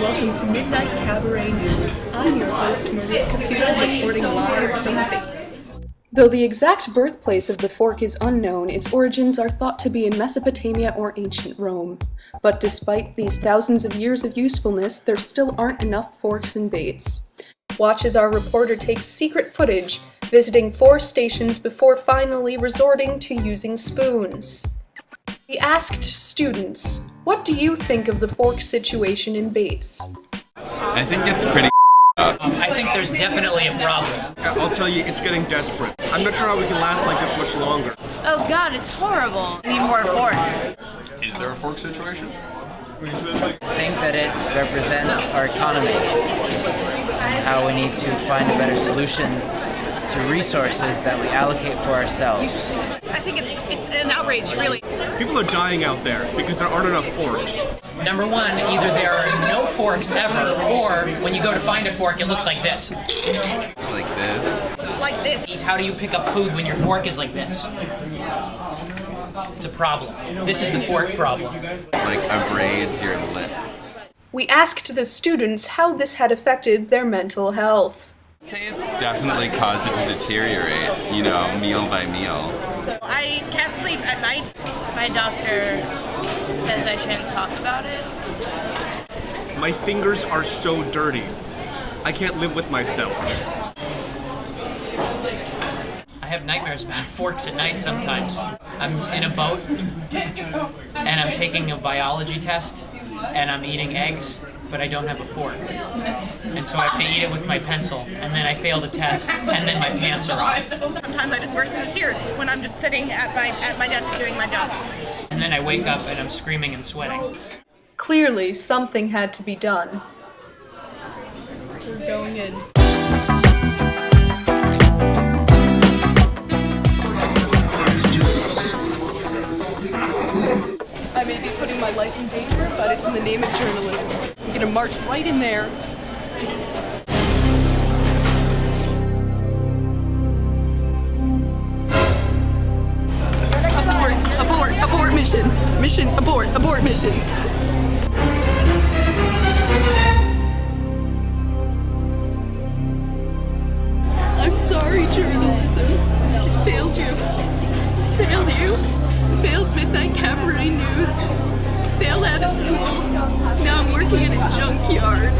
welcome to Midnight Cabaret News. I'm your host, Maria Caputo, reporting live from Bates. Though the exact birthplace of the fork is unknown, its origins are thought to be in Mesopotamia or ancient Rome. But despite these thousands of years of usefulness, there still aren't enough forks in Bates. Watch as our reporter takes secret footage, visiting 4 stations before finally resorting to using spoons. We asked students, what do you think of the fork situation in Bates? I think it's pretty I think there's definitely a problem. I'll tell you, it's getting desperate. I'm not sure how we can last like this much longer. Oh god, it's horrible. We need more forks. Is there a fork situation? I think that it represents our economy, how we need to find a better solution to resources that we allocate for ourselves. I think it's an outrage, really. People are dying out there because there aren't enough forks. Number one, either there are no forks ever, or when you go to find a fork, it looks like this. Like this? Just like this. How do you pick up food when your fork is like this? It's a problem. This is the fork problem. Like abrades your lips. We asked the students how this had affected their mental health. Okay, it's definitely caused it to deteriorate, meal by meal. I can't sleep at night. My doctor says I shouldn't talk about it. My fingers are so dirty. I can't live with myself. I have nightmares about forks at night sometimes. I'm in a boat, and I'm taking a biology test, and I'm eating eggs, but I don't have a fork. And so I have to eat it with my pencil, and then I fail the test, and then my pants are off. Sometimes I just burst into tears when I'm just sitting at my desk doing my job. And then I wake up and I'm screaming and sweating. Clearly, something had to be done. We're going in. I may be putting my life in danger, but it's in the name of journalism. I'm gonna march right in there. Abort mission. Mission, abort mission. I'm sorry, journalism. It failed you. Failed you. Failed Midnight Cabaret News. Failed out of school. Now I'm working in a junkyard.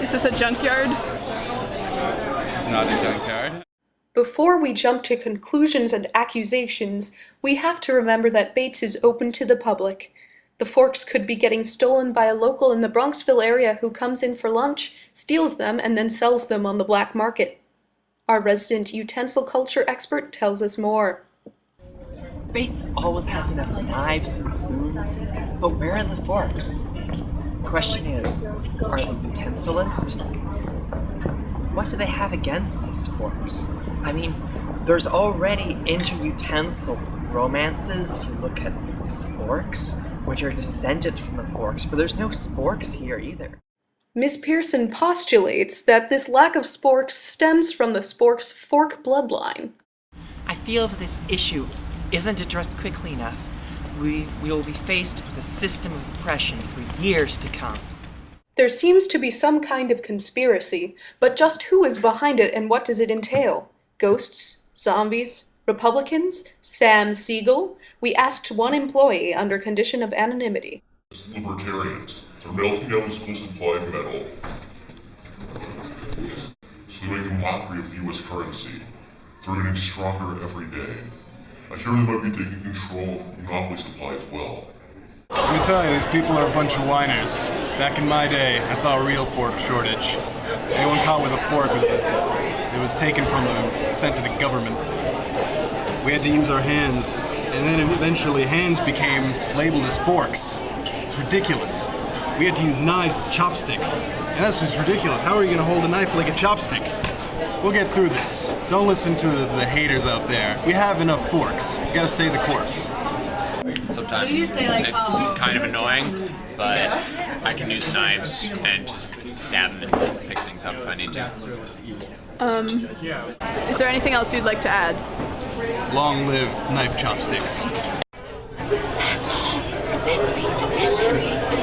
Is this a junkyard? Not a junkyard. Before we jump to conclusions and accusations, we have to remember that Bates is open to the public. The forks could be getting stolen by a local in the Bronxville area who comes in for lunch, steals them, and then sells them on the black market. Our resident utensil culture expert tells us more. Bates always has enough knives and spoons, but where are the forks? The question is, are they utensilist? What do they have against these forks? I mean, there's already inter-utensil romances if you look at sporks, which are descended from the forks, but there's no sporks here either. Miss Pearson postulates that this lack of sporks stems from the spork's fork bloodline. I feel if this issue isn't addressed quickly enough, we will be faced with a system of oppression for years to come. There seems to be some kind of conspiracy, but just who is behind it and what does it entail? Ghosts? Zombies? Republicans? Sam Siegel? We asked one employee under condition of anonymity. Libertarians. They're melting down the school supply of metal. So they make a mockery of the US currency. They're getting stronger every day. I hear they might be taking control of monopoly supply as well. Let me tell you, these people are a bunch of whiners. Back in my day, I saw a real fork shortage. Anyone caught with a fork was taken from them and sent to the government. We had to use our hands, and then eventually hands became labeled as forks. It's ridiculous. We had to use knives as chopsticks, and that's just ridiculous. How are you going to hold a knife like a chopstick? We'll get through this. Don't listen to the haters out there. We have enough forks. You got to stay the course. Sometimes it's kind of annoying, but I can use knives and just stab them and pick things up if I need to. Is there anything else you'd like to add? Long live knife chopsticks. That's all. This week's edition